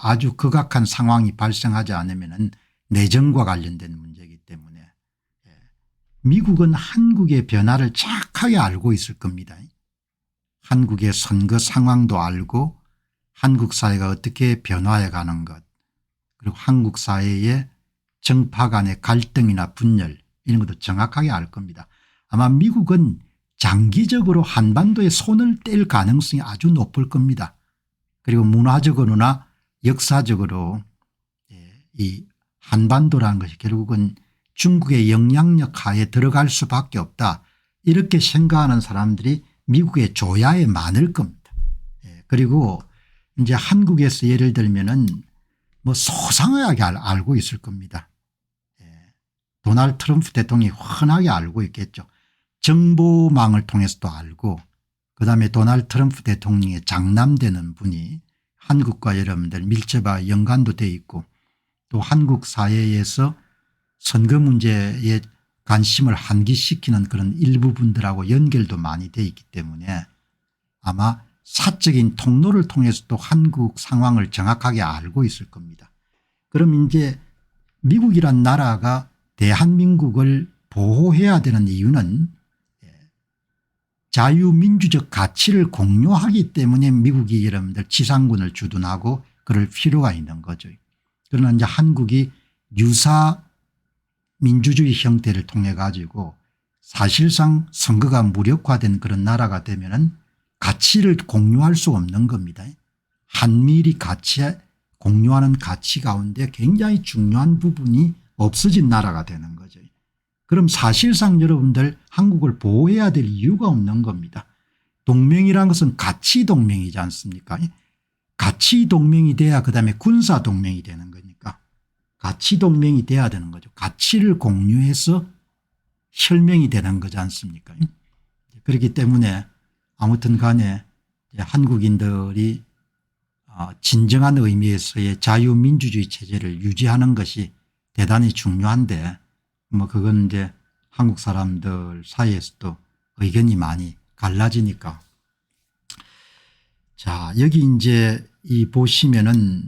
아주 극악한 상황이 발생하지 않으면 내정과 관련된 문제이기 때문에 미국은 한국의 변화를 정확하게 알고 있을 겁니다. 한국의 선거 상황도 알고 한국 사회가 어떻게 변화해 가는 것, 그리고 한국 사회의 정파 간의 갈등이나 분열 이런 것도 정확하게 알 겁니다. 아마 미국은 장기적으로 한반도에 손을 뗄 가능성이 아주 높을 겁니다. 그리고 문화적으로나 역사적으로 이 한반도라는 것이 결국은 중국의 영향력 하에 들어갈 수밖에 없다, 이렇게 생각하는 사람들이 미국의 조야에 많을 겁니다. 그리고 이제 한국에서 예를 들면은 뭐 소상하게 알고 있을 겁니다. 도널드 트럼프 대통령이 훤하게 알고 있겠죠. 정보망을 통해서도 알고, 그다음에 도널드 트럼프 대통령의 장남되는 분이 한국과 여러분들 밀접하게 연관도 돼 있고, 또 한국 사회에서 선거 문제에 관심을 환기시키는 그런 일부 분들하고 연결도 많이 돼 있기 때문에 아마 사적인 통로를 통해서도 한국 상황을 정확하게 알고 있을 겁니다. 그럼 이제 미국이란 나라가 대한민국을 보호해야 되는 이유는 자유민주적 가치를 공유하기 때문에 미국이 여러분들 지상군을 주둔하고 그럴 필요가 있는 거죠. 그러나 이제 한국이 유사 민주주의 형태를 통해 가지고 사실상 선거가 무력화된 그런 나라가 되면은 가치를 공유할 수 없는 겁니다. 한미일이 공유하는 가치 가운데 굉장히 중요한 부분이 없어진 나라가 되는 거죠. 그럼 사실상 여러분들 한국을 보호해야 될 이유가 없는 겁니다. 동맹이라는 것은 가치 동맹이지 않습니까? 가치 동맹이 돼야 그다음에 군사 동맹이 되는 거니까 가치 동맹이 돼야 되는 거죠. 가치를 공유해서 혈맹이 되는 거지 않습니까? 그렇기 때문에 아무튼 간에 한국인들이 진정한 의미에서의 자유민주주의 체제를 유지하는 것이 대단히 중요한데, 뭐 그건 이제 한국 사람들 사이에서도 의견이 많이 갈라지니까. 자, 여기 이제 이 보시면은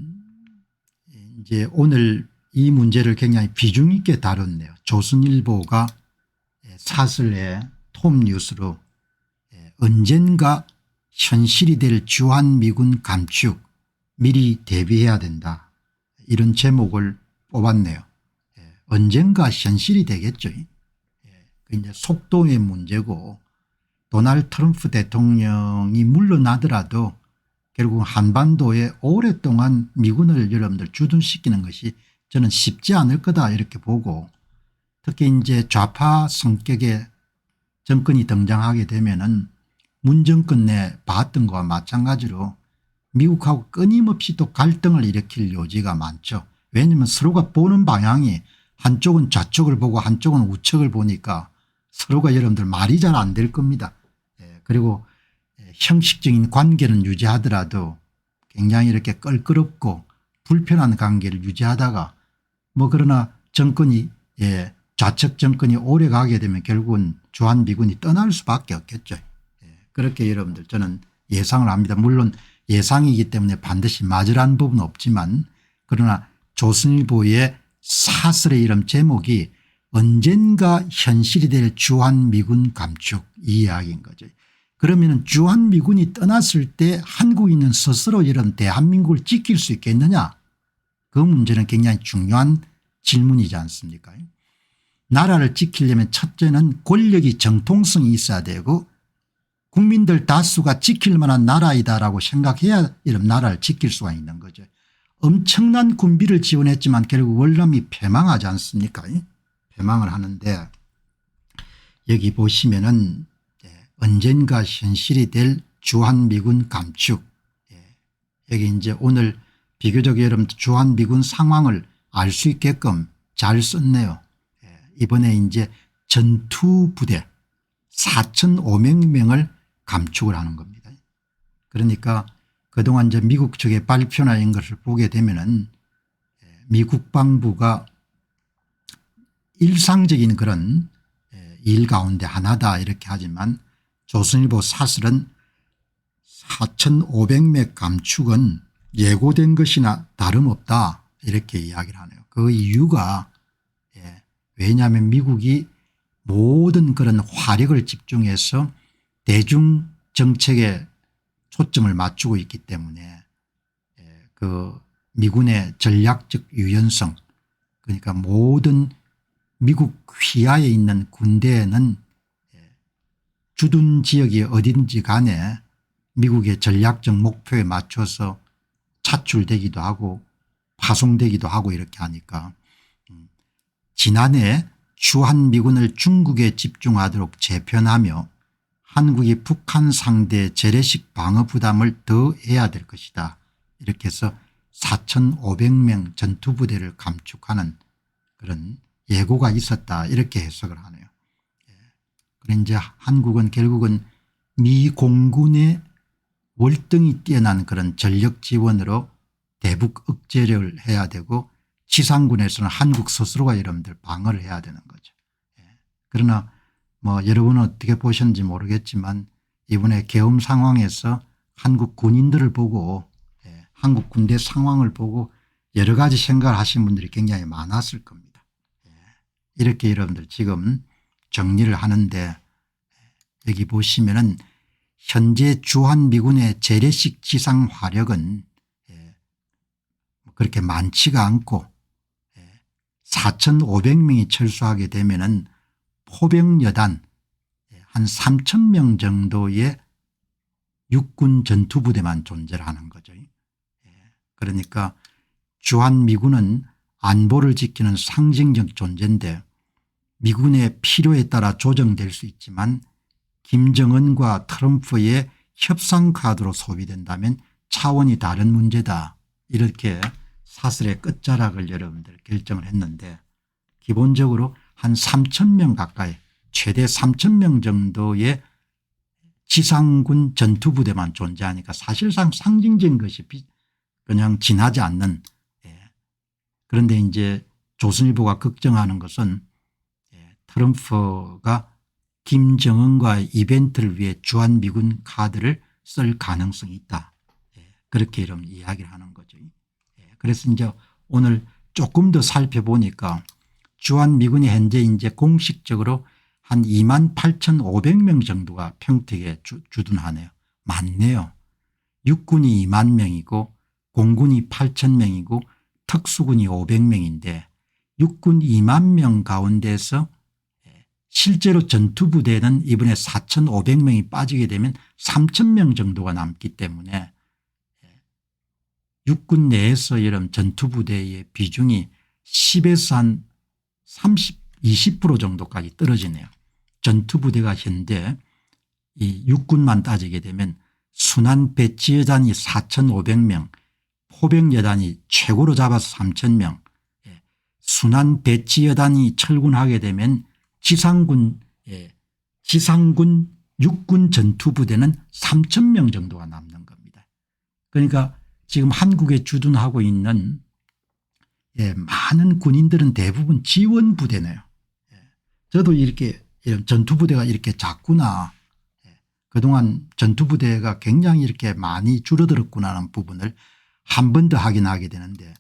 이제 오늘 이 문제를 굉장히 비중 있게 다뤘네요. 조선일보가 사설의 톱뉴스로 언젠가 현실이 될 주한미군 감축 미리 대비해야 된다, 이런 제목을 뽑았네요. 언젠가 현실이 되겠죠. 이제 속도의 문제고, 도널드 트럼프 대통령이 물러나더라도 결국 한반도에 오랫동안 미군을 여러분들 주둔시키는 것이 저는 쉽지 않을 거다, 이렇게 보고, 특히 이제 좌파 성격의 정권이 등장하게 되면은 문 정권 내 봤던 것과 마찬가지로 미국하고 끊임없이 또 갈등을 일으킬 요지가 많죠. 왜냐하면 서로가 보는 방향이 한쪽은 좌측을 보고 한쪽은 우측을 보니까 서로가 여러분들 말이 잘 안 될 겁니다. 그리고 형식적인 관계는 유지하더라도 굉장히 이렇게 껄끄럽고 불편한 관계를 유지하다가 뭐 그러나 정권이 좌측 정권이 오래 가게 되면 결국은 주한미군이 떠날 수밖에 없겠죠. 그렇게 여러분들 저는 예상을 합니다. 물론 예상이기 때문에 반드시 맞으라는 부분은 없지만, 그러나 조선일보의 사설의 이름 제목이 언젠가 현실이 될 주한미군 감축, 이 이야기인 거죠. 그러면 주한미군이 떠났을 때 한국인은 스스로 이런 대한민국을 지킬 수 있겠느냐, 그 문제는 굉장히 중요한 질문이지 않습니까? 나라를 지키려면 첫째는 권력이 정통성이 있어야 되고 국민들 다수가 지킬 만한 나라이다라고 생각해야 이런 나라를 지킬 수가 있는 거죠. 엄청난 군비를 지원했지만 결국 월남이 패망하지 않습니까? 패망을 하는데, 여기 보시면은 언젠가 현실이 될 주한미군 감축, 여기 이제 오늘 비교적 여러분 주한미군 상황을 알 수 있게끔 잘 썼네요. 이번에 이제 전투부대 4,500명을 감축을 하는 겁니다. 그러니까 그동안 이제 미국 측의 발표나 이런 것을 보게 되면은 미 국방부가 일상적인 그런 일 가운데 하나다, 이렇게 하지만 조선일보 사설은 4,500명 감축은 예고된 것이나 다름없다 이렇게 이야기를 하네요. 그 이유가 왜냐하면 미국이 모든 그런 화력을 집중해서 대중 정책에 초점을 맞추고 있기 때문에 그 미군의 전략적 유연성, 그러니까 모든 미국 휘하에 있는 군대에는 주둔 지역이 어딘지 간에 미국의 전략적 목표에 맞춰서 차출되기도 하고 파송되기도 하고 이렇게 하니까 지난해 주한미군을 중국에 집중하도록 재편하며 한국이 북한 상대 재래식 방어 부담을 더해야 될 것이다. 이렇게 해서 4,500명 전투부대를 감축하는 그런 예고가 있었다 이렇게 해석을 하네요. 그래 이제 한국은 결국은 미 공군의 월등히 뛰어난 그런 전력 지원으로 대북 억제를 해야 되고 지상군에서는 한국 스스로가 여러분들 방어를 해야 되는 거죠. 그러나 뭐 여러분은 어떻게 보셨는지 모르겠지만 이번에 계엄 상황에서 한국 군인들을 보고 한국 군대 상황을 보고 여러 가지 생각을 하신 분들이 굉장히 많았을 겁니다. 이렇게 여러분들 지금 정리를 하는데 여기 보시면은 현재 주한미군의 재래식 지상 화력은 그렇게 많지가 않고 4,500명이 철수하게 되면은 포병여단 한 3,000명 정도의 육군 전투부대만 존재를 하는 거죠. 그러니까 주한미군은 안보를 지키는 상징적 존재인데 미군의 필요에 따라 조정될 수 있지만 김정은과 트럼프의 협상 카드로 소비된다면 차원이 다른 문제다. 이렇게 사설의 끝자락을 여러분들 결정을 했는데 기본적으로 한 3,000명 가까이 최대 3,000명 정도의 지상군 전투부대만 존재하니까 사실상 상징적인 것이 그냥 지나지 않는 그런데 이제 조선일보가 걱정하는 것은 트럼프가 김정은과의 이벤트를 위해 주한미군 카드를 쓸 가능성이 있다. 그렇게 이런 이야기를 하는 거죠. 그래서 이제 오늘 조금 더 살펴보니까 주한미군이 현재 이제 공식적으로 한 28,500명 정도가 평택에 주둔하네요. 많네요. 육군이 2만 명이고 공군이 8,000명이고 특수군이 500명인데 육군 2만 명 가운데서 실제로 전투부대는 이번에 4,500명이 빠지게 되면 3,000명 정도가 남기 때문에 육군 내에서 이런 전투부대의 비중이 10에서 한 30, 20% 정도까지 떨어지네요. 전투부대가 현재 이 육군만 따지게 되면 순환 배치여단이 4,500명, 포병여단이 최고로 잡아서 3,000명, 순환 배치여단이 철군하게 되면 지상군 육군 전투부대는 3,000명 정도가 남는 겁니다. 그러니까 지금 한국에 주둔하고 있는 많은 군인들은 대부분 지원부대네요. 저도 이렇게 전투부대가 이렇게 작구나. 그동안 전투부대가 굉장히 이렇게 많이 줄어들었구나 하는 부분을 한 번 더 확인하게 되는데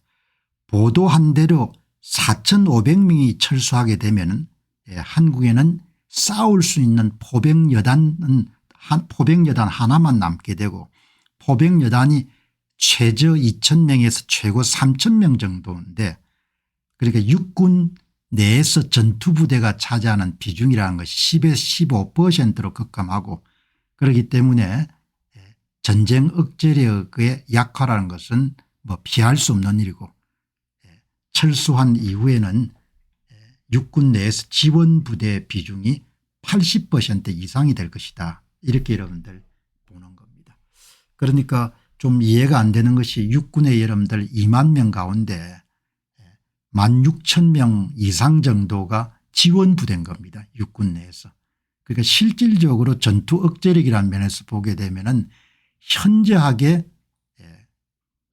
보도한 대로 4,500명이 철수하게 되면 한국에는 싸울 수 있는 포병여단 하나만 남게 되고 포병여단이 최저 2,000명에서 최고 3,000명 정도인데 그러니까 육군 내에서 전투부대가 차지하는 비중이라는 것이 10에서 15%로 급감하고 그렇기 때문에 전쟁 억제력의 약화라는 것은 뭐 피할 수 없는 일이고 철수한 이후에는 육군 내에서 지원부대 비중이 80% 이상이 될 것이다. 이렇게 여러분들 보는 겁니다. 그러니까 좀 이해가 안 되는 것이 육군의 여러분들 2만 명 가운데 16,000명 이상 정도가 지원부대인 겁니다. 육군 내에서. 그러니까 실질적으로 전투 억제력이라는 면에서 보게 되면은 현저하게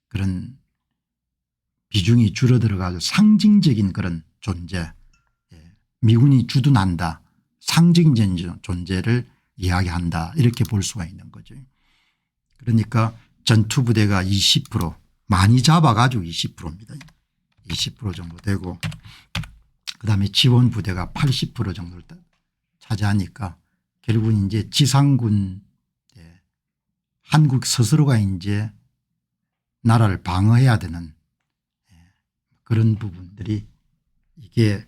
그런 비중이 줄어들어 가지고 상징적인 그런 존재 미군이 주둔한다 상징적인 존재를 이야기한다 이렇게 볼 수가 있는 거죠. 그러니까 전투부대가 20% 많이 잡아가지고 20%입니다. 20% 정도 되고 그다음에 지원 부대가 80% 정도를 차지하니까 결국은 이제 지상군 한국 스스로가 이제 나라를 방어해야 되는 그런 부분들이 이게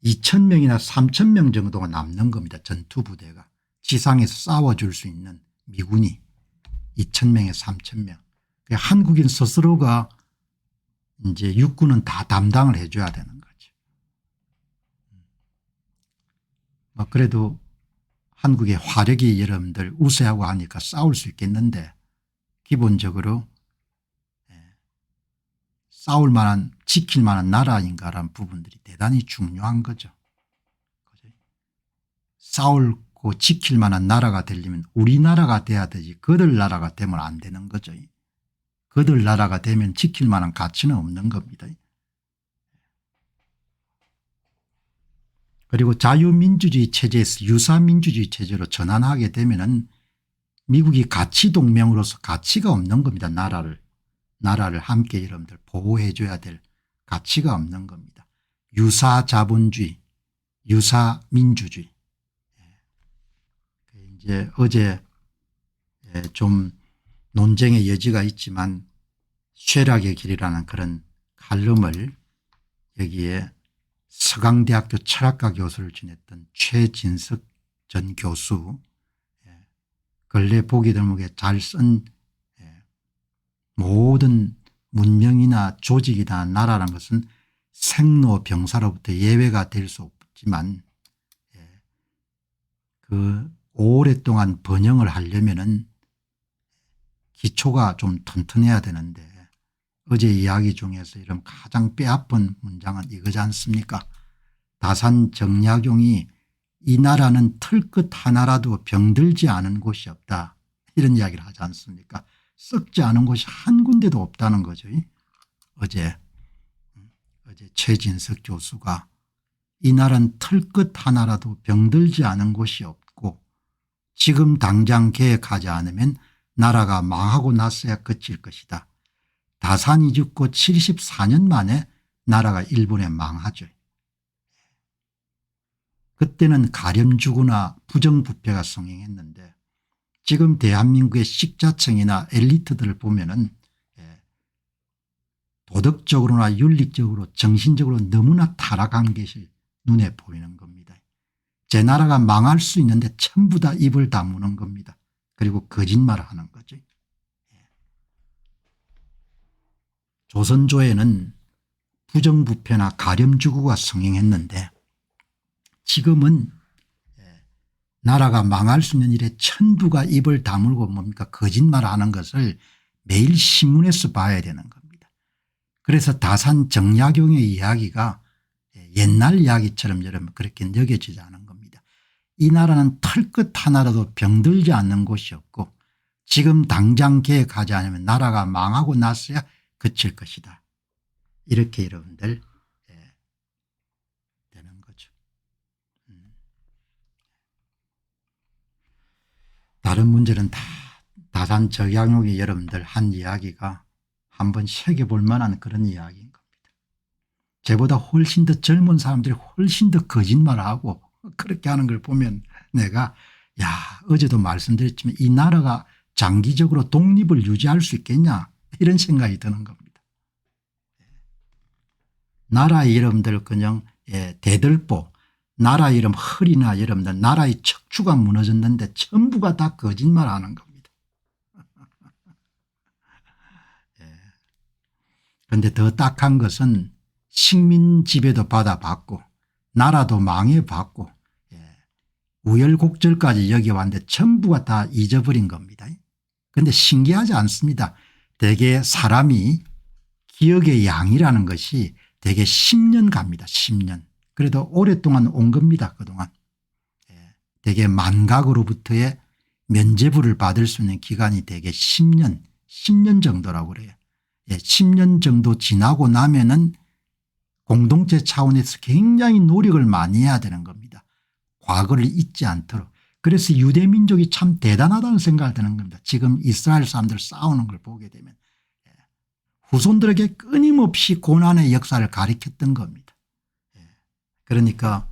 2,000명이나 3,000명 정도가 남는 겁니다. 전투부대가 지상에서 싸워줄 수 있는 미군이 2,000명에 3,000명. 한국인 스스로가 이제 육군은 다 담당을 해줘야 되는 거죠. 그래도 한국의 화력이 여러분들 우세하고 하니까 싸울 수 있겠는데 기본적으로 싸울 만한 지킬 만한 나라인가라는 부분들이 대단히 중요한 거죠. 싸울고 지킬 만한 나라가 되려면 우리나라가 돼야 되지 그들 나라가 되면 안 되는 거죠. 그들 나라가 되면 지킬 만한 가치는 없는 겁니다. 그리고 자유민주주의 체제에서 유사민주주의 체제로 전환하게 되면은 미국이 가치동맹으로서 가치가 없는 겁니다. 나라를 함께 여러분들 보호해 줘야 될 가치가 없는 겁니다. 유사자본주의 유사민주주의. 이제 어제 좀 논쟁의 여지가 있지만 쇠락의 길이라는 그런 칼럼을 여기에 서강대학교 철학과 교수를 지냈던 최진석 전 교수 근래 보기 드물게 잘 쓴 모든 문명이나 조직이나 나라라는 것은 생로병사로부터 예외가 될 수 없지만 그 오랫동안 번영을 하려면은 기초가 좀 튼튼해야 되는데 어제 이야기 중에서 이런 가장 뼈아픈 문장은 이거지 않습니까? 다산 정약용이 이 나라는 털끝 하나라도 병들지 않은 곳이 없다 이런 이야기를 하지 않습니까? 썩지 않은 곳이 한 군데도 없다는 거죠. 어제 최진석 교수가 이 나라는 털끝 하나라도 병들지 않은 곳이 없고 지금 당장 계획하지 않으면 나라가 망하고 났어야 그칠 것이다. 다산이 죽고 74년 만에 나라가 일본에 망하죠. 그때는 가렴주구나 부정부패가 성행했는데 지금 대한민국의 식자층이나 엘리트들을 보면은 도덕적으로나 윤리적으로 정신적으로 너무나 타락한 것이 눈에 보이는 겁니다. 제 나라가 망할 수 있는데 전부 다 입을 다무는 겁니다. 그리고 거짓말을 하는 거죠. 조선조에는 부정부패나 가렴주구가 성행했는데 지금은 나라가 망할 수 있는 일에 천부가 입을 다물고 뭡니까 거짓말을 하는 것을 매일 신문에서 봐야 되는 겁니다. 그래서 다산 정약용의 이야기가 옛날 이야기처럼 여러분 그렇게 여겨지지 않은 겁니다. 이 나라는 털끝 하나라도 병들지 않는 곳이 없고 지금 당장 계획하지 않으면 나라가 망하고 났어야 그칠 것이다. 이렇게 여러분들 되는 거죠. 다른 문제는 다 다산 정약용이 여러분들 한 이야기가 한번 새겨볼 만한 그런 이야기인 겁니다. 저보다 훨씬 더 젊은 사람들이 훨씬 더 거짓말을 하고 그렇게 하는 걸 보면 내가 어제도 말씀드렸지만 이 나라가 장기적으로 독립을 유지할 수 있겠냐 이런 생각이 드는 겁니다. 나라 여러분들 그냥 대들보 나라 이름 허리나 여러분들 나라의 척추가 무너졌는데 전부가 다 거짓말하는 겁니다. 그런데 더 딱한 것은 식민 지배도 받아봤고 나라도 망해봤고 우열곡절까지 여기 왔는데 전부가 다 잊어버린 겁니다. 그런데 신기하지 않습니다. 대개 사람이 기억의 양이라는 것이 대개 10년 갑니다. 10년. 그래도 오랫동안 온 겁니다. 그동안. 대개 만각으로부터의 면죄부를 받을 수 있는 기간이 대개 10년 정도라고 그래요. 10년 정도 지나고 나면은 공동체 차원에서 굉장히 노력을 많이 해야 되는 겁니다. 과거를 잊지 않도록. 그래서 유대민족이 참 대단하다는 생각이 드는 겁니다. 지금 이스라엘 사람들 싸우는 걸 보게 되면 후손들에게 끊임없이 고난의 역사를 가리켰던 겁니다. 그러니까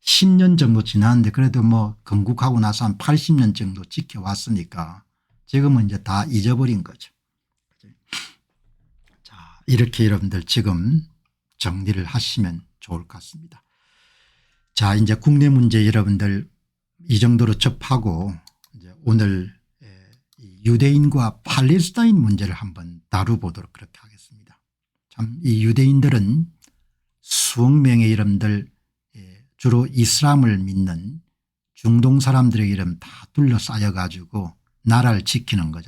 10년 정도 지났는데 그래도 뭐 건국하고 나서 한 80년 정도 지켜왔으니까 지금은 이제 다 잊어버린 거죠. 자, 이렇게 여러분들 지금 정리를 하시면 좋을 것 같습니다. 자, 이제 국내 문제 여러분들 이 정도로 접하고 이제 오늘 유대인과 팔레스타인 문제를 한번 다뤄보도록 그렇게 하겠습니다. 참 이 유대인들은 수억 명의 여러분들 주로 이슬람을 믿는 중동 사람들의 이름 다 둘러싸여 가지고 나라를 지키는 거죠.